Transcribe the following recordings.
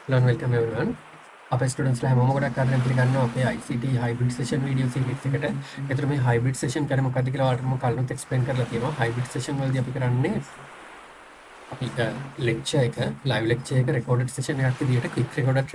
Hello and welcome everyone. අපේ students ලා හැමෝම ගොඩක් ආදරෙන් පිළිගන්නවා අපේ ICT hybrid session video series එකට. ඒතර මේ hybrid session කියන්නේ මොකක්ද කියලා ඔයාලට මම කලිනුත් explain කරලා තියෙනවා. hybrid session වලදී අපි කරන්නේ අපි lecture එක live lecture එක recorded session එකක් විදිහට quick recorded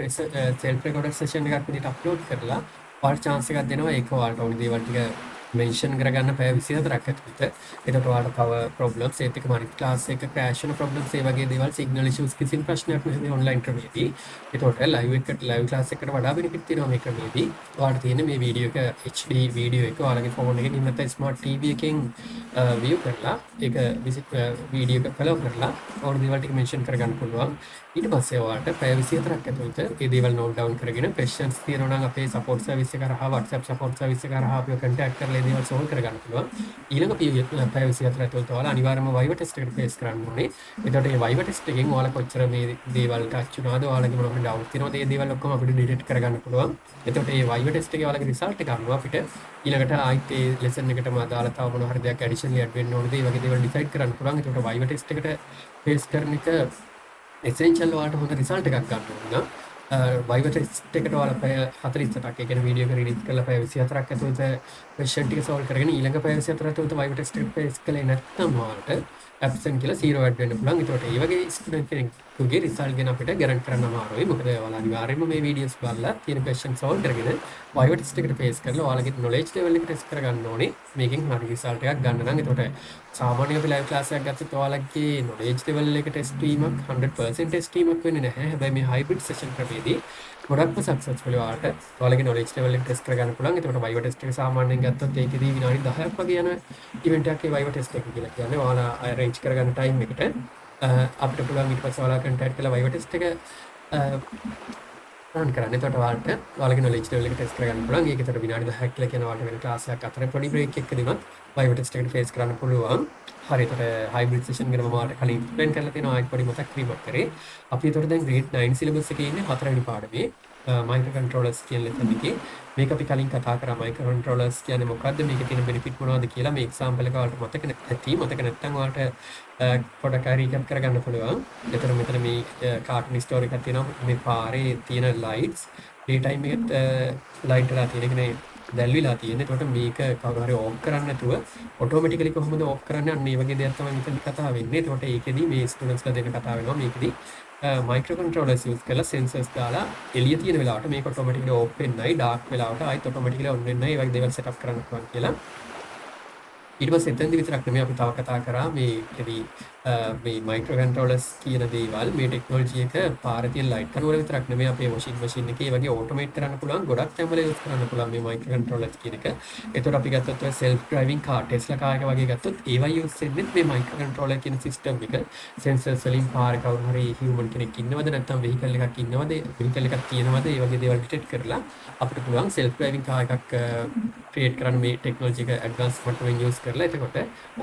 self recorded session එකක් විදිහට upload කරලා ඔයාලට chance එකක් දෙනවා ඒක ඔයාලට ඕනි දේවල් ටික mention කරගන්න පැය 24ක් ඇතුළත. එතකොට ඔයාලට power problems ඒත් එක්කම අනිත් class එක crash වෙන problems ඒ වගේ දේවල් signal issues කිසිම ප්‍රශ්නයක් නැහැ මේ online ක්‍රමයේදී. එතකොට live class එකට වඩා benefit තියෙනවා මේ ක්‍රමයේදී. ඔයාලට තියෙන මේ video එක HD video එක ඔයාලගේ phone එකකින් නැත්නම් smart TV එකකින් view කරලා ඒක video එක follow කරලා ඕන දේවල් ටික mention කරගන්න පුළුවන්. ඊට පස්සේ ඔයාලට පැය 24ක් ඇතුළත මේ දේවල් note down කරගෙන questions තියෙනවා නම් අපේ support service එක කරහා WhatsApp support service එක කරහා අපිව contact කරලා ඒ දේවල් solve කරගන්න පුළුවන්. ඊළඟ පැය 24 ඇතුළත ඔයාලා අනිවාර්යයෙන්ම viva test එකට face කරන්න ඕනේ. එතකොට මේ viva test එකෙන් ඔයාලා කොච්චර මේ දේවල් touch වුණාද ඔයාලගේ මොනවද doubt තියෙනවද මේ දේවල් ඔක්කොම අපිට detect කරගන්න පුළුවන්. එතකොට මේ viva test එකේ ඔයාලගේ result එක අනුව අපිට ඊළඟට ආයිත් ඒ lesson එකටම අදාළ තව මොන හරි දෙයක් additionally add වෙන්න ඕනද ඒ වගේ දේවල් decide කරන්න පුළුවන්. එතකොට viva test එකට face කරන එක essential ඔයාලට හොඳ result එකක් ගන්න ඕන නම් viva test එකට ඔයාලා පැය 48ක් ඒ කියන්නේ වීඩියෝ එක රිලීස් කරලා පැය 24ක් ඇතුළත question ටික solve කරගෙන ඊළඟ පැය 24 ඇතුළත viva test එක face කළේ නැත්නම් ඔයාලට absent කියලා 0 add වෙන්න පුළුවන්. ඒකට ඒ වගේ student කෙනෙකුගේ result ගැන අපිට guarantee කරන්න අමාරුයි. මොකද ඔයාලා අනිවාර්යයෙන්ම මේ videos බලලා තියෙන question solve කරගෙන viva test එකට face කරලා ඔයාලගේ knowledge level එක test කරගන්න ඕනේ. මේකෙන් හරි result එකක් ගන්න නම් ඒකට සාමාන්‍ය අපි live class එකක් ගත්තොත් ඔයාලගේ knowledge level එක test වීමක් 100% test වීමක් වෙන්නේ නැහැ. හැබැයි මේ hybrid session ක්‍රමයේදී ගොඩක්ම successful ඔයාලට ඔයාලගේ knowledge level එක test කරගන්න පුළුවන්. ඒකට viva test එක සාමාන්‍යයෙන් ගත්තොත් ඒකෙදී විනාඩි 10ක් වගේ යන event එකක් ඒ viva test එක කියලා කියන්නේ. ඔයාලා arrange කරගන්න time එකට අපිට පුළුවන් ඊට පස්සේ ඔයාලා contact කරලා viva test එක run කරන්න. එතකොට ඔයාලට ඔයාලගේ knowledge level එක test කරගන්න පුළුවන්. ඒක ඒතර විනාඩි 10ක් කියලා කියන ඔයාලට වෙන class එකක් අතර පොඩි break එකකදීම viva test එකට face කරන්න පුළුවන්. හරි එතකොට hybrid session ගැන මම ඔයාලට කලින් explain කරලා තියෙනවා. ආයෙත් පොඩි මතක් කිරීමක් කරේ. අපි එතකොට දැන් grade 9 syllabus එකේ ඉන්නේ 4 වෙනි පාඩමේ microcontrollers කියන lesson එකේ. මේක අපි කලින් කතා කරා microcontrollers කියන්නේ මොකක්ද මේකේ තියෙන benefit මොනවද කියලා මේ example එක ඔයාලට මතක නැති මතක නැත්නම් ඔයාලට පොඩක් recap කරගන්න පුළුවන්. එතන මෙතන මේ cartoon story එකක් තියෙනවා මේ පාරේ තියෙන lights daytime එකත් light එකලා තියෙන එකනේ දැල්විලා තියෙන්නේ. ඒකට මේක කවුරු හරි ඕෆ් කරන්න නැතුව ඔටෝමැටිකලි කොහොමද ඕෆ් කරන්නේ අන්න ඒ වගේ දෙයක් තමයි මෙතන කතා වෙන්නේ. ඒකට ඒකෙදි මේ ස්ටුඩන්ට්ස් ලා දෙන්න කතා වෙනවා. මේකෙදි microcontrollers use කරලා sensors දාලා එළිය තියෙන වෙලාවට මේක ඔටෝමැටිකලි ඕෆ් වෙන්නයි dark වෙලාවට ආයෙත් ඔටෝමැටිකලි on වෙන්නයි ඒ වගේ දේවල් set up කරන්න පුළුවන් කියලා. ඊට පස්සේ එතෙන්දි විතරක් නෙමෙයි අපි තව කතා කරා මේකෙදි මේ microcontrollers කියන දේවල් මේ ටෙක්නොලොජි එක පාරේ තියෙන ලයිට් කනුවල විතරක් නෙමෙයි අපේ washing machine එකේ ඒ වගේ automate කරන්න පුළුවන් ගොඩක් තැන්වල use කරන්න පුළුවන් මේ microcontrollers කියන එක. ඒතකොට අපි ගත්තොත් ඔය self driving car Tesla car එක වගේ ගත්තොත් ඒවා use වෙන්නේ මේ microcontroller කියන system එක. sensors වලින් පාරේ කවුරු හරි human කෙනෙක් ඉන්නවද නැත්නම් vehicle එකක් ඉන්නවද vehicle එකක් තියෙනවද ඒ වගේ දේවල් detect කරලා අපිට පුළුවන් self driving car එකක් create කරන්න මේ technology එක advance මට්ටමින් use කරලා එතකොට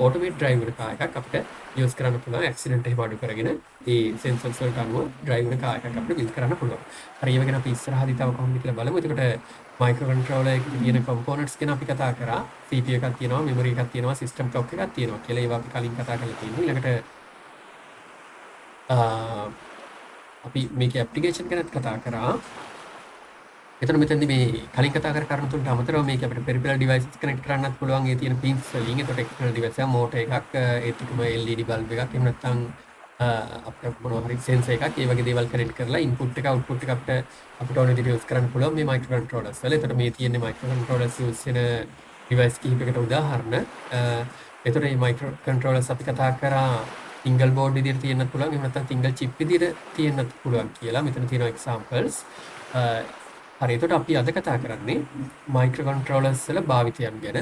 automate drive වෙන car එකක් අපිට use කරන්න පුළුවන් accident එහෙම අඩු කරගෙන ඒ sensors වලට අනුව drive වෙන car එකක් අපිට build කරන්න පුළුවන්. හරි ඒ වගේ අපි ඉස්සරහදී තව කොහොමද කියලා බලමු. එතකොට microcontroller එකේ තියෙන components ගැන අපි කතා කරා. CPU එකක් තියෙනවා, memory එකක් තියෙනවා, system clock එකක් තියෙනවා කියලා ඒවා අපි කලින් කතා කරලා තියෙනවා. ඊළඟට අපි මේකේ application ගැනත් කතා කරා. එතන මෙතනදී මේ කලින් කතා කර කරුණු තුනට අමතරව මේක අපිට peripheral devices connect කරන්නත් පුළුවන්. ඒ තියෙන pins වලින්. එතකොට external device එක motor එකක් ඒත් එක්කම LED bulb එකක් එහෙම නැත්නම් අපිට මොනවා හරි sensor එකක් ඒ වගේ දේවල් connect කරලා input එක output එක අපිට ඕන විදිහට use කරන්න පුළුවන් මේ microcontrollers වල. එතකොට මේ තියෙන්නේ microcontrollers use වෙන device කිහිපයකට උදාහරණ. එතකොට මේ microcontrollers අපි කතා කරා single board විදිහට තියෙන්නත් පුළුවන්. එහෙම නැත්නම් single chip විදිහට තියෙන්නත් පුළුවන් කියලා. මෙතන තියෙනවා examples. හරි එතකොට අපි අද කතා කරන්නේ microcontrollers වල භාවිතයන් ගැන.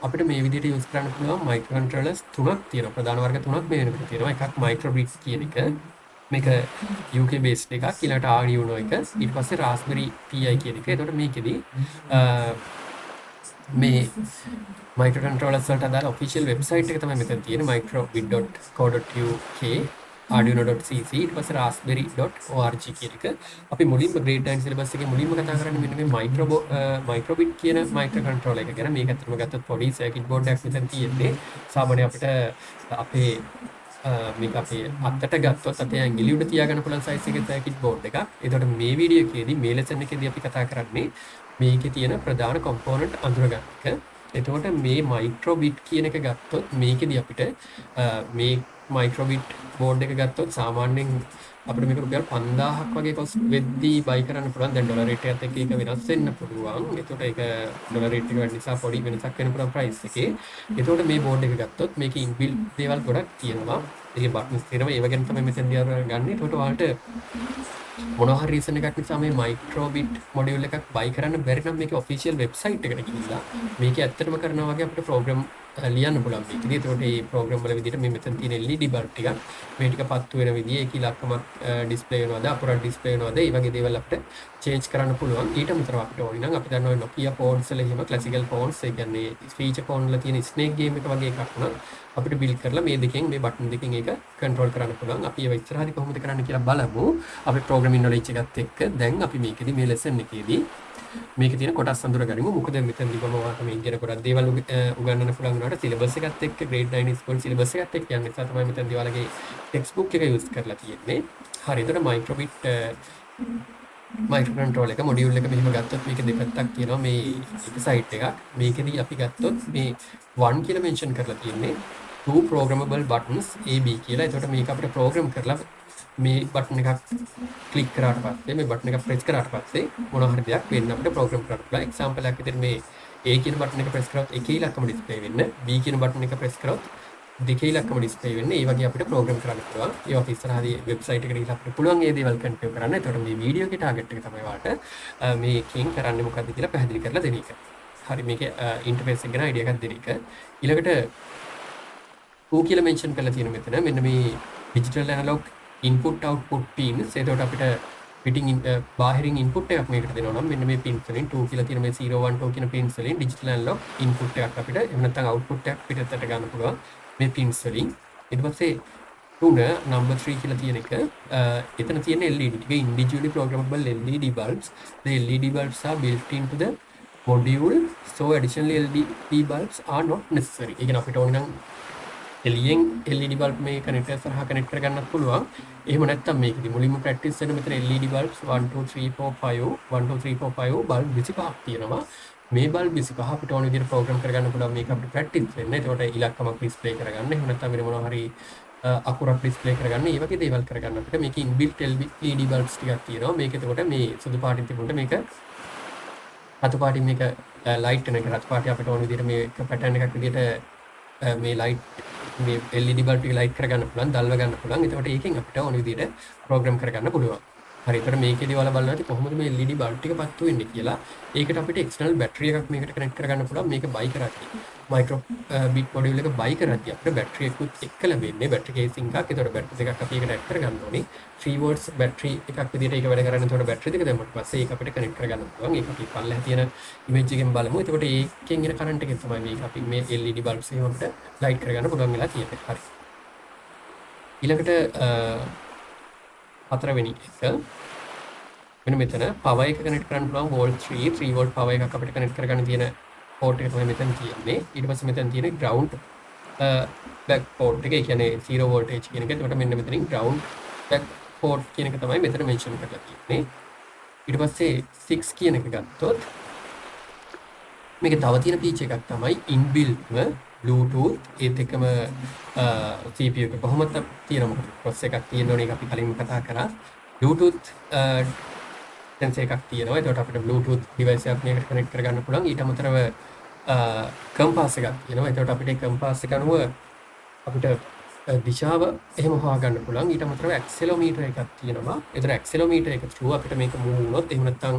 අපිට මේ විදිහට use කරන්න පුළුවන් microcontrollers තුනක් තියෙනවා. ප්‍රධාන වර්ග තුනක් මේ වෙනකොට තියෙනවා. එකක් microbits කියන එක. මේක UK based එකක්. ඊළඟට Arduino එක. ඊට පස්සේ Raspberry Pi කියන එක. එතකොට මේකෙදි මේ microcontrollers වලට අදාළ official website එක තමයි මෙතන තියෙන්නේ microbit.co.uk arduino.cc ඊට පස්සේ raspberry.org කියන එක. අපි මුලින්ම grade 9 syllabus එකේ මුලින්ම කතා කරන්නේ මෙන්න මේ microbit කියන microcontroller එක ගැන. මේක අතරම ගත්තොත් පොඩි circuit board එකක් මෙතන තියෙන්නේ. සාමාන්‍ය අපිට අපේ මේක අපේ අතට ගත්තොත් අතේ ඇඟිලි උඩ තියාගන්න පුළුවන් සයිස් එකේ සර්කිට් බෝඩ් එකක්. එතකොට මේ වීඩියෝ එකේදී මේ ලෙසන් එකේදී අපි කතා කරන්නේ මේකේ තියෙන ප්‍රධාන කොම්පොනන්ට් අඳුරගන්න එක. එතකොට මේ මයික්‍රෝබිට් කියන එක ගත්තොත් මේකෙදී අපිට මේ මයික්‍රෝබිට් බෝඩ් එක ගත්තොත් සාමාන්‍යයෙන් අපිට මේක රුපියල් 5000ක් වගේ කොස් වෙද්දී බයි කරන්න පුළුවන්. දැන් ඩොලර් රේට් එකත් එක්ක ඒක වෙනස් වෙන්න පුළුවන්. එතකොට ඒක ඩොලර් රේට් එක වැඩි නිසා පොඩි වෙනසක් වෙන්න පුළුවන් ප්‍රයිස් එකේ. එතකොට මේ බෝඩ් එක ගත්තොත් මේකේ ඉන්බිල් දේවල් ගොඩක් තියෙනවා. ඒකේ බටන්ස් තියෙනවා. ඒව ගැන තමයි මෙතෙන්දී ගන්න. එතකොට ඔයාලට මොනවා හරි රීසන් එකක් නිසා මේ මයික්‍රෝබිට් මොඩියුල් එකක් බයි කරන්න බැරි නම් මේකේ ඔෆිෂියල් වෙබ්සයිට් එකට ගිහිල්ලා මේක ඇත්තටම කරනවා වගේ අපිට ප්‍රෝග්‍රෑම් ලියන්න පුළුවන් මේකදී. එතකොට මේ ප්‍රෝග්‍රෑම් වල විදිහට මේ මෙතන තියෙන LED බල්බ් ටික මේ ටික පත්තු වෙන විදිහ ඒක ඉලක්කමක් ඩිස්ප්ලේ වෙනවද අකුරක් ඩිස්ප්ලේ වෙනවද මේ වගේ දේවල් අපිට චේන්ජ් කරන්න පුළුවන්. ඊට අමතරව අපිට ඕනි නම් අපි දන්නවා Nokia phones වල එහෙම classical phones ඒ කියන්නේ feature phone වල තියෙන snake game එක වගේ එකක් උනත් අපිට බිල්ඩ් කරලා මේ දෙකෙන් මේ බටන් දෙකෙන් ඒක කන්ට්‍රෝල් කරන්න පුළුවන්. අපි ඒව ඉස්සරහදී කොහොමද කරන්න කියලා බලමු. අපි ප්‍රෝග්‍රෑමින් නොලෙජ් එකත් එක්ක දැන් අපි මේකෙදි මේ ලෙසන් එකේදී මේකේ තියෙන කොටස් අඳුර ගනිමු. මොකද මෙතනදී මම ඔයාලට මේ ඉගෙන ගොඩක් දේවල් උගන්වන්න පුළුවන් වුණාට සිලබස් එකත් එක්ක grade 9 ස්කූල් සිලබස් එකත් එක්ක යන නිසා තමයි මෙතනදී ඔයාලගේ ටෙක්ස්ට් බුක් එක යූස් කරලා තියෙන්නේ. හරි. ඒතර මයික්‍රෝබිට් මයික්‍රෝකන්ට්‍රෝල් එක මොඩියුල් එක මෙහෙම ගත්තොත් මේක දෙපැත්තක් තියෙනවා. මේ එක සයිඩ් එකක්. මේකෙදී අපි ගත්තොත් මේ 1 කියලා මෙන්ෂන් කරලා තියෙන්නේ two programmable buttons A B කියලා. එතකොට මේක අපිට ප්‍රෝග්‍රෑම් කරලා මේ බටන් එකක් ක්ලික් කරාට පස්සේ මේ බටන් එක ප්‍රෙස් කරාට පස්සේ මොනවා හරි දෙයක් වෙන්න අපිට ප්‍රෝග්‍රෑම් කරන්න පුළුවන්. එක්සැම්පල් එකක් විදිහට මේ A කියන බටන් එක ප්‍රෙස් කරොත් එකේ ඉලක්කම ඩිස්ප්ලේ වෙන්න, B කියන බටන් එක ප්‍රෙස් කරොත් දෙකේ ඉලක්කම ඩිස්ප්ලේ වෙන්න. ඒ වගේ අපිට ප්‍රෝග්‍රෑම් කරන්න පුළුවන්. ඒ වගේ ඉස්සරහදී වෙබ්සයිට් එකට ගිහලා අපිට පුළුවන් මේ දේවල් කන්ෆිගර් කරන්න. එතකොට මේ වීඩියෝ එකේ ටාගට් එක තමයි ඔයාලට මේකෙන් කරන්නේ මොකද්ද කියලා පැහැදිලි කරලා දෙන එක. හරි. මේකේ ඉන්ටර්ෆේස් එක ගැන අයිඩියා එකක් දෙන එක. ඊළඟට කියලා මෙන්ෂන් කරලා තියෙන මෙතන මෙන්න මේ digital analog input output pins. එතකොට අපිට පිටින් බාහිරින් input එකක් මේකට දෙනවා නම් මෙන්න මේ pins වලින් 2 කියලා තියෙන මේ 0 1 2 කියන pins වලින් digital analog input එකක් අපිට එහෙම නැත්නම් output එකක් පිටතට ගන්න පුළුවන් මේ pins වලින්. ඊට පස්සේ 3 number 3 කියලා තියෙන එක එතන තියෙන LED ටික individually programmable LED bulbs. The LED bulbs are built into the module, so additional LED bulbs are not necessary. ඒ කියන්නේ අපිට ඕන නම් එළියෙන් LED බල්බ් මේ කනෙක්ටර් සරහා කනෙක්ට් කරගන්නත් පුළුවන්. එහෙම නැත්නම් මේකදී මුලින්ම ප්‍රැක්ටිස් වෙන මෙතන LED බල්බ්ස් 1 2 3 4 5 1 2 3 4 5 බල්බ් 25ක් තියෙනවා. මේ බල්බ් 25 අපිට ඕන විදිහට ප්‍රෝග්‍රෑම් කරගන්න පුළුවන්. මේක අපිට ප්‍රැක්ටිස් වෙන්න. ඒකට ඉලක්කමක් ඩිස්ප්ලේ කරගන්න. එහෙම නැත්නම් වෙන මොනවා හරි අකුරක් ඩිස්ප්ලේ කරගන්න. මේ වගේ දේවල් කරගන්න අපිට මේක ඉන්බිල්ට් LED බල්බ්ස් ටිකක් තියෙනවා. මේක එතකොට මේ සුදු පාටින් තිබුණට මේක රතු පාටින් මේක ලයිට් වෙන එක රතු පාටිය අපිට ඕන විදිහට මේක පැටර්න් එකක් විදිහට මේ ලයිට් මේ LED බල්බ් ටික ලයිට් කරගන්න පුළුවන්, දල්ව ගන්න පුළුවන්. එතකොට ඒකෙන් අපිට ඕන විදිහට ප්‍රෝග්‍රෑම් කරගන්න පුළුවන්. හරි. ඒතර මේකේදී ඔයාලා බලනවා ඉතින් කොහොමද මේ LED බල්බ් ටික පත්තු වෙන්නේ කියලා. ඒකට අපිට එක්ස්ටර්නල් බැටරි එකක් මේකට කනෙක්ට් කරගන්න පුළුවන්. මේක බයි කරද්දී මයික්‍රෝ බිට් මොඩියුල් එක බයි කරද්දී අපිට බැටරි එකකුත් එක්ක ලැබෙන්නේ. බැටරි කේසින් එකක්. ඒතර බැටරි දෙකක් අපි ඒකට ඇඩ් කරගන්න ඕනේ. 3 volts බැටරි එකක් විදිහට ඒක වැඩ කරන්නේ. ඒතර බැටරි දෙක දැම්මට පස්සේ ඒක අපිට කනෙක්ට් කරගන්න පුළුවන්. ඒක අපි පල්ලෙහා තියෙන ඉමේජ් එකෙන් බලමු. එතකොට ඒකෙන් එන කරන්ට් එකෙන් තමයි මේක අපි මේ LED බල්බ්ස් එහෙම අපිට ලයිට් කරගන්න පුළුවන් වෙලා තියෙන්නේ. හරි. ඊළඟට හතරවෙනි එක මෙන්න මෙතන පවර් එක කනෙක්ට් කරන්න පුළුවන් වෝල්ට් 3 වෝල්ට් පවර් එකක් අපිට කනෙක්ට් කරගන්න තියෙන පෝට් එක තමයි මෙතන තියෙන්නේ. ඊට පස්සේ මෙතන තියෙන ග්‍රවුන්ඩ් බැක් පෝට් එක. ඒ කියන්නේ 0 වෝල්ටේජ් කියන එක. එතකොට මෙන්න මෙතනින් ග්‍රවුන්ඩ් බැක් පෝට් කියන එක තමයි මෙතන මෙන්ෂන් කරලා තියෙන්නේ. ඊට පස්සේ 6 කියන එක ගත්තොත් මේකේ තව තියෙන ෆීචර් එකක් තමයි ඉන්බිල්ට්ම Bluetooth ඒත් එක්කම CPU එක කොහොමද තියෙන මොකද processor එකක් තියෙනවනේ. ඒක අපි කලින් කතා කරා. Bluetooth sensor එකක් තියෙනවා. ඒකට අපිට Bluetooth device එකක් මේකට connect කරගන්න පුළුවන්. ඊට අමතරව compass එකක් තියෙනවා. ඒකට අපිට compass එක අනුව අපිට දිශාව එහෙම හොයාගන්න පුළුවන්. ඊට අමතරව accelerometer එකක් තියෙනවා. ඒතර accelerometer එක through අපිට මේක move වුණොත් එහෙම නැත්නම්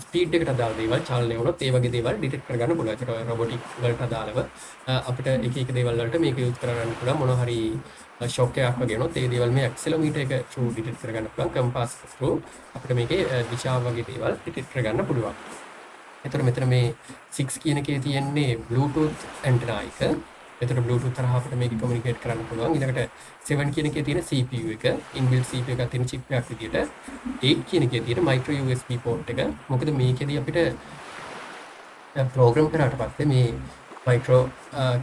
ස්පීඩ් එකට අදාළ දේවල් චලනය වුණොත් ඒ වගේ දේවල් ඩිටෙක්ට් කරගන්න පුළුවන්. ඒතර robotic වලට අදාළව අපිට එක එක දේවල් වලට මේක යූස් කරගන්න පුළුවන්. මොනවා හරි ෂොක් එකක් වගේ වුණොත් ඒ දේවල් මේ accelerometer එක through ඩිටෙක්ට් කරගන්න පුළුවන්. compass through අපිට මේකේ දිශාව වගේ දේවල් ඩිටෙක්ට් කරගන්න පුළුවන්. ඒතර මෙතන මේ 6 කියන එකේ තියෙන්නේ Bluetooth antenna එක. එතකොට Bluetooth තරහ අපිට මේක කමියුනිකේට් කරන්න පුළුවන්. ඊළඟට 7 කියන එකේ තියෙන CPU එක, inbuilt CPU එකක් තියෙන chip එකක් විදියට 8 කියන එකේ තියෙන micro USB port එක. මොකද මේකෙදී අපිට ප්‍රෝග්‍රෑම් කරාට පස්සේ මේ මයික්‍රෝ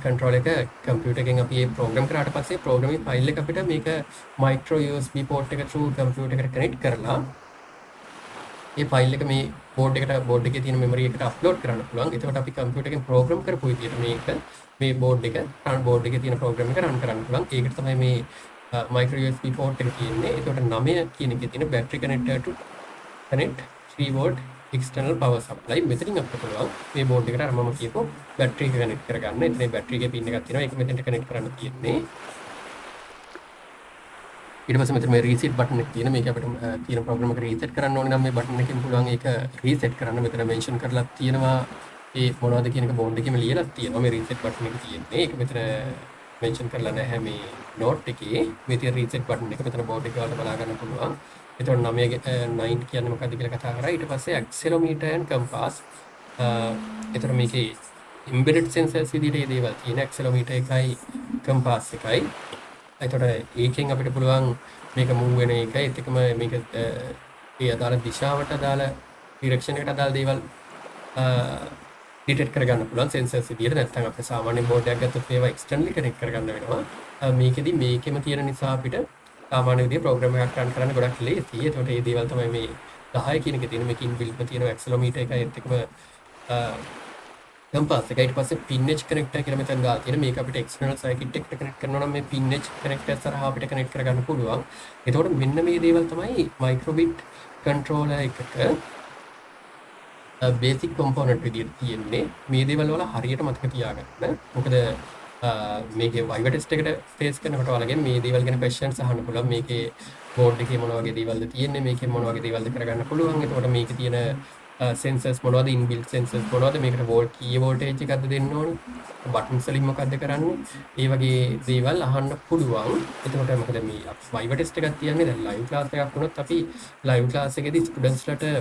කන්ට්‍රෝල් එක කම්පියුටර් එකෙන් අපි ඒ ප්‍රෝග්‍රෑම් කරාට පස්සේ ප්‍රෝග්‍රෑමින් ෆයිල් එක අපිට මේක මයික්‍රෝ USB පෝට් එක through කම්පියුටර් එකට කනෙක්ට් කරලා ඒ ෆයිල් එක මේ බෝඩ් එකේ තියෙන මෙමරි එකට අප්ලෝඩ් කරන්න පුළුවන්. එතකොට අපි කම්පියුටර් එකෙන් ප්‍රෝග්‍රෑම් කරපු විදිහට මේක මේ බෝඩ් එකේ තියෙන ප්‍රෝග්‍රෑම් එක රන් කරන්න පුළුවන්. ඒකට තමයි මේ මයික්‍රෝ USB පෝට් එක තියෙන්නේ. එතකොට 9 කියන එකේ තියෙන battery connector to connect 3 volt external power supply මෙතනින් අපිට පුළුවන් මේ බෝඩ් එකට අර මම කියපු බැටරි එක කනෙක්ට් කරගන්න. එතන බැටරි එකේ පින් එකක් තියෙනවා. ඒක මෙතනට කනෙක්ට් කරන්න තියෙන්නේ. ඊට පස්සේ මෙතන මේ රීසෙට් බටන් එක තියෙන මේක අපිට තියෙන ප්‍රෝග්‍රෑම් එක රීසෙට් කරන්න ඕනේ නම් මේ බටන් එකෙන් පුළුවන් ඒක රීසෙට් කරන්න. මෙතන මෙන්ෂන් කරලා තියෙනවා ඒ මොනවද කියන එක බෝඩ් එකේම ලියලා තියෙනවා මේ රීසෙට් බටන් එක තියෙන්නේ. ඒක මෙතන මෙන්ෂන් කරලා නැහැ මේ නෝට් එකේ. මේ තියෙන රීසෙට් බටන් එක මෙතන බෝඩ් එකේ වලට බලා ගන්න පුළුවන්. එතකොට 9 කියන්නේ මොකක්ද කියලා කතා කරා. ඊට පස්සේ ඇක්සෙලෝමීටර් and compass එතකොට මේකේ embedded sensors විදිහට මේ දේවල් තියෙන ඇක්සෙලෝමීටර් එකයි compass එකයි. එතකොට ඒකෙන් අපිට පුළුවන් මේක මූව් වෙන එක ඒත් එකම මේක ඒ අදාළ දිශාවට අදාළ ඩිරෙක්ෂන් එකට අදාළ දේවල් ඩිටෙක්ට් කරගන්න පුළුවන් සෙන්සර්ස් විදියට. නැත්නම් අපේ සාමාන්‍ය බෝඩ් එකක් ගත්තොත් ඒවා එක්ස්ටර්නලි කනෙක්ට් කරගන්න වෙනවා. මේකෙදි මේකෙම තියෙන නිසා අපිට සාමාන්‍ය විදිහේ ප්‍රෝග්‍රෑම් එකක් රන් කරන්න ගොඩක් ලේසියි. ඒතකොට මේ දේවල් තමයි මේ 10 කියන එකේ තියෙන මේකින් බිල්ඩ් තියෙන ඇක්සෙලෝමීටර් එකයි ඒත් එකම compass එක. ඊට පස්සේ pin edge connector කියලා මෙතන දාලා තියෙන මේක අපිට external circuit එකට connect කරනවා නම් මේ pin edge connector සරහා අපිට connect කරගන්න පුළුවන්. එතකොට මෙන්න මේ දේවල් තමයි microbit controller එකක basic component විදිහට තියෙන්නේ. මේ දේවල් වල හරියට මතක තියාගන්න. මොකද මේකේ Viva test එකට face කරනකොට ඔයාලගෙන් මේ දේවල් ගැන questions අහන්න පුළුවන්. මේකේ board එකේ මොන වගේ දේවල්ද තියෙන්නේ, මේකේ මොන වගේ දේවල්ද කරගන්න පුළුවන්. එතකොට මේකේ තියෙන sensors මොනවද, inbuilt sensors මොනවද, මේකට volt කීය voltage එකක්ද දෙන්න ඕනේ, buttons වලින් මොකක්ද කරන්නේ, ඒ වගේ දේවල් අහන්න පුළුවන්. එතකොට මොකද මේ Viva test එකක් තියන්නේ දැන් live class එකක් වුණොත් අපි live class එකේදී students ලට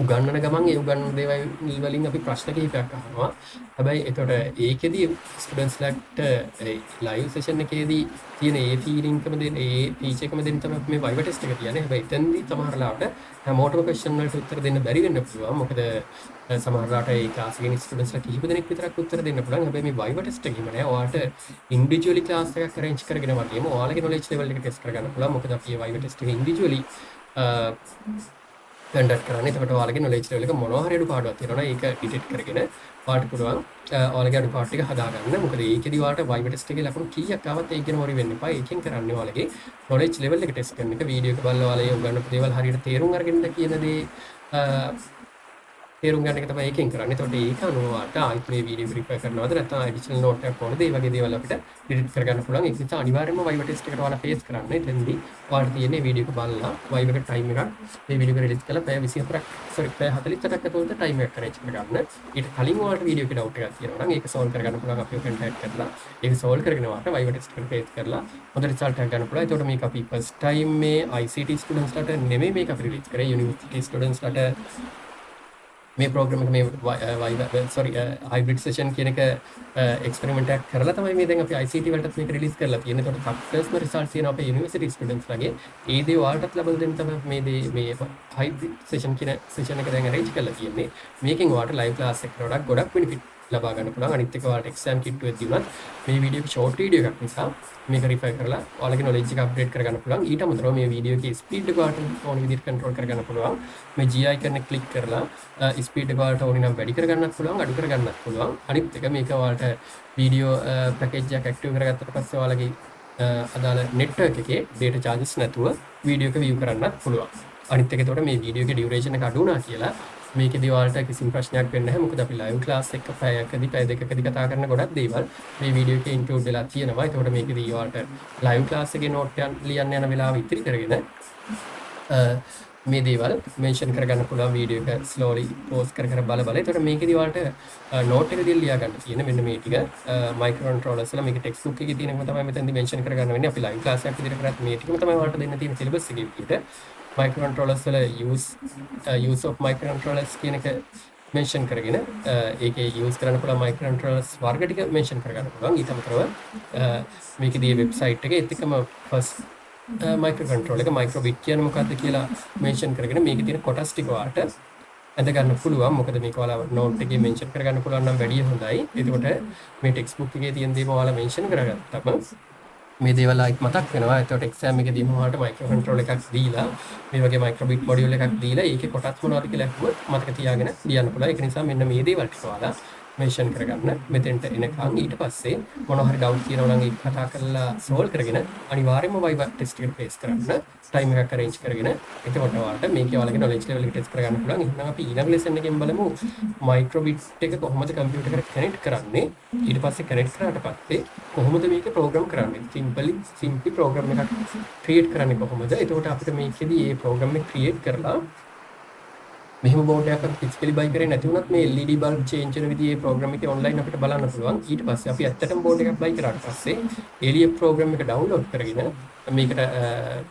උගන්වන ගමන් ඒ උගන්වන දේවල් වලින් අපි ප්‍රශ්න කිහිපයක් අහනවා. හැබැයි එතකොට ඒකෙදී ස්ටුඩන්ට්ස් ලට ලයිව් සෙෂන් එකේදී තියෙන ඒ ෆීලිං එකම දෙන ඒ ටීචර් එකම දෙන්න තමයි මේ Viva test එක කියන්නේ. හැබැයි එතනදී සමහර ලාවට හැමෝටම ක්වෙස්චන් වලට උත්තර දෙන්න බැරි වෙන්න පුළුවන්. මොකද සමහර ලාට ඒ ක්ලාස් එකේ ස්ටුඩන්ට්ස් ලා කිහිප දෙනෙක් විතරක් උත්තර දෙන්න පුළුවන්. හැබැයි මේ Viva test එකේම නෑ. ඔයාලට ඉන්ඩිවිජුවලි ක්ලාස් එකක් arrange කරගෙන වගේම ඔයාලගේ knowledge level එක ටෙස්ට් කරගන්න පුළුවන්. මොකද අපි මේ Viva test එක ඉන්ඩිවිජුවලි කන්ඩක්ට් කරන්නේ. එතකොට ඔයාලගේ knowledge level එක මොනවා හරි අඩුපාඩුවක් තියෙනවා නම් ඒක ඩිටෙක්ට් කරගෙන ඔයාලට පුළුවන් ඔයාලගේ අඩුපාඩු ටික හදාගන්න. මොකද ඒකෙදි ඔයාලට Viva test එකේ ලකුණු කීයක් ආවත් ඒක ගැන worry වෙන්න එපා. ඒකෙන් කරන්නේ ඔයාලගේ knowledge level එක ටෙස්ට් කරන එක. වීඩියෝ එක බලලා ඔයාලා ඒ උගන්වපු දේවල් හරියට තේරුම් අරගෙන කියන දේ තේරුම් ගන්න එක තමයි ඒකෙන් කරන්නේ. එතකොට ඒක අනුව ඔයාලට ආයෙත් මේ වීඩියෝ ප්‍රිපෙයාර් කරනවද නැත්නම් ඇඩිෂනල් නෝට් එකක් ඕනද, ඒ වගේ දේවල් අපිට ඩිලීට් කරගන්න පුළුවන්. ඒක නිසා අනිවාර්යයෙන්ම Viva test එකට ඔයාලා ෆේස් කරන්න. එතෙන්දී ඔයාලට තියෙන්නේ වීඩියෝ එක බලලා Viva එක ටයිම් එකක් මේ වීඩියෝ එක රිලීස් කරලා පැය 24ක් පැය 48ක් ඇතුළත ටයිම් එකක් arrange කරගන්න. ඊට කලින් ඔයාලට වීඩියෝ එකේ ඩවුට් එකක් තියෙනවා නම් ඒක සෝල්ව් කරගන්න පුළුවන්. අපිව කන්ටැක්ට් කරලා ඒක සෝල්ව් කරගෙන ඔයාලට Viva test එකට ෆේස් කරලා හොඳ රිසල්ට් එකක් ගන්න පුළුවන්. එතකොට මේක අපි ෆස්ට් ටයිම් මේ ICT ස්ටුඩන්ට්ස් ලට නෙමෙයි මේක අපි රිලීස් කරේ. යුනිවර්සිටි ස්ටුඩන්ට්ස් ලට මේ ප්‍රෝග්‍රෑම් එක මේ hybrid session කියන එක එක්ස්පෙරිමන්ට් එකක් කරලා තමයි මේ දැන් අපි ICT වලටත් මේක රිලීස් කරලා තියෙන්නේ. ඒකට සක්සස්ම රිසල්ට්ස් තියෙනවා අපේ යුනිවර්සිටි ස්ටුඩන්ට්ස් ලගේ. ඒ දේ ඔයාලටත් ලබා දෙන්න තමයි මේ hybrid session කියන session එක දැන් arrange කරලා තියෙන්නේ. මේකෙන් ඔයාලට live class එකකට ගොඩක් benefit ලබා ගන්න පුළුවන්. අනිත් එක ඔයාලට exam kit එකක් දුන්නත් මේ වීඩියෝ එක short වීඩියෝ එකක් නිසා මේක රිෆයි කරලා ඔයාලගේ knowledge එක අප්ඩේට් කරගන්න පුළුවන්. ඊට අමතරව මේ වීඩියෝ එකේ ස්පීඩ් එක ඔයාලට ඕන විදිහට control කරගන්න පුළුවන්. මේ GI එකන ක්ලික් කරලා ස්පීඩ් එක ඔයාලට ඕනේ නම් වැඩි කරගන්නත් පුළුවන්, අඩු කරගන්නත් පුළුවන්. අනිත් එක මේක ඔයාලට වීඩියෝ පැකේජ් එකක් ඇක්ටිව් කරගත්තට පස්සේ ඔයාලගේ අදාළ network එකේ data charges නැතුව වීඩියෝ එක view කරන්නත් පුළුවන්. අනිත් එක එතකොට මේ වීඩියෝ එකේ duration එක අඩු වුණා කියලා මේකෙදී ඔයාලට කිසිම ප්‍රශ්නයක් වෙන්නේ නැහැ. මොකද අපි live class එක පැයකදී පැය දෙකකදී කතා කරන ගොඩක් දේවල් මේ වීඩියෝ එකේ include වෙලා තියෙනවා. ඒකට මේකෙදී ඔයාලට live class එකේ note එක ලියන්න යන වෙලාව ඉතිරි කරගෙන මේ දේවල් මෙන්ෂන් කරගන්න පුළුවන්. වීඩියෝ එක slowly pause කර කර බල බල. ඒකට මේකෙදී ඔයාලට note එකදී ලියා ගන්න තියෙන මෙන්න මේ ටික micro controllers වල මේක text book එකේ තියෙනකම තමයි මෙතනදී මෙන්ෂන් කරගන්න වෙන්නේ. අපි live class එකක් විදිහට කරත් මේ ටිකම තමයි ඔයාලට දෙන්න තියෙන syllabus එකේ විදිහට. microcontrollers වල use of microcontrollers කියන එක මෙන්ෂන් කරගෙන ඒකේ use කරන්න පුළුවන් microcontrollers වර්ග ටික මෙන්ෂන් කරගන්න පුළුවන්. ඊට අමතරව මේකේ වෙබ්සයිට් එකේ ඒත් එකම first microcontroller එක microbit කියන්නේ මොකක්ද කියලා මෙන්ෂන් කරගෙන මේකේ තියෙන කොටස් ටික ඔයාලට ඇඳ ගන්න පුළුවන්. මොකද මේක ඔයාලා නෝට් එකේ මෙන්ෂන් කරගන්න පුළුවන් නම් වැඩිය හොඳයි. එතකොට මේ ටෙක්ස්ට් බුක් එකේ තියෙන දේම ඔයාලා මෙන්ෂන් කරගත්තම මේ දේවල් ආයිත් මතක් වෙනවා. එතකොට එක්සෑම් එකේදීම ඔයාලට මයික්‍රෝ කන්ට්‍රෝල් එකක් දීලා මේ වගේ මයික්‍රෝබිට් මොඩියුල් එකක් දීලා ඒකේ කොටස් මොනවද කියලා අහුවොත් මතක තියාගෙන ලියන්න පුළුවන්. ඒක නිසා මෙන්න මේ දේවල් ටික ඔයාලා මෙන්ෂන් කරගන්න. මෙතෙන්ට එනකන් ඊට පස්සේ මොනවා හරි ඩවුට් තියෙනවා නම් ඒක කතා කරලා සෝල්ව් කරගෙන අනිවාර්යයෙන්ම වයිවා ටෙස්ට් එකට පේස් කරන්න. ටයිම් එකක් අරේන්ජ් කරගෙන එතකොට ඔයාලට මේකේ ඔයාලගේ නොලෙජ් ලෙවල් එක ටෙස්ට් කරගන්න පුළුවන්. එහෙනම් අපි ඊළඟ ලෙසන් එකෙන් බලමු මයික්‍රෝබිට් එක කොහොමද කම්පියුටර් එකට කනෙක්ට් කරන්නේ. ඊට පස්සේ කනෙක්ට් කරාට පස්සේ කොහොමද මේක ප්‍රෝග්‍රෑම් කරන්නේ. සිම්පලි ප්‍රෝග්‍රෑම් එකක් ක්‍රියේට් කරන්නේ කොහොමද. එතකොට අපිට මේකෙදී මේ ප්‍රෝග්‍රෑම් එක ක්‍රියේට් කරලා මෙහෙම බෝඩ් එකක් ෆිසිකලි බයි කරේ නැති වුණත් මේ LED බල්බ් චේන්ජ් වෙන විදිහේ ප්‍රෝග්‍රෑම් එකේ ඔන්ලයින් අපිට බලන්න පුළුවන්. ඊට පස්සේ අපි ඇත්තටම බෝඩ් එකක් බයි කරාට පස්සේ එළිය ප්‍රෝග්‍රෑම් එක ඩවුන්ලෝඩ් කරගෙන මේකට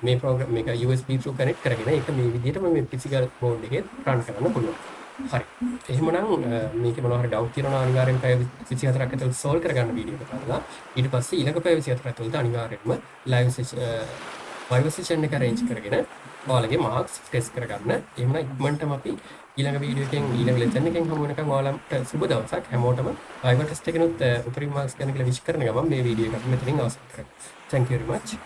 මේ ප්‍රෝග්‍රෑම් මේක USB through කනෙක්ට් කරගෙන ඒක මේ විදිහටම මේ ෆිසිකල් බෝඩ් එකේ රන් කරන්න පුළුවන්. හරි. එහෙමනම් මේකේ මොනවා හරි ඩවුට් තියෙනවා අනිවාර්යෙන් පැය 24ක් ඇතුළත සෝල්ව් කරගන්න වීඩියෝ එක බලලා ඊට පස්සේ ඊළඟ පැය 24 ඇතුළත අනිවාර්යෙන්ම ලයිව් සෙෂන් එක arrange කරගෙන ඔයාලගේ මාක්ස් ටෙස්ට් කරගන්න. එහෙමනම් ඉක්මනටම අපි ඊළඟ වීඩියෝ එකෙන් ඊළඟ ලෙසන් එකෙන් හමු වෙනකන් ඔයාලට සුබ දවසක් හැමෝටම වයිවා ටෙස්ට් එකනොත් උපරිම මාක්ස් ගන්න කියලා විශ් කරන ගමන් මේ වීඩියෝ එක අපි මෙතනින් අවසන් කරමු. Thank you very much.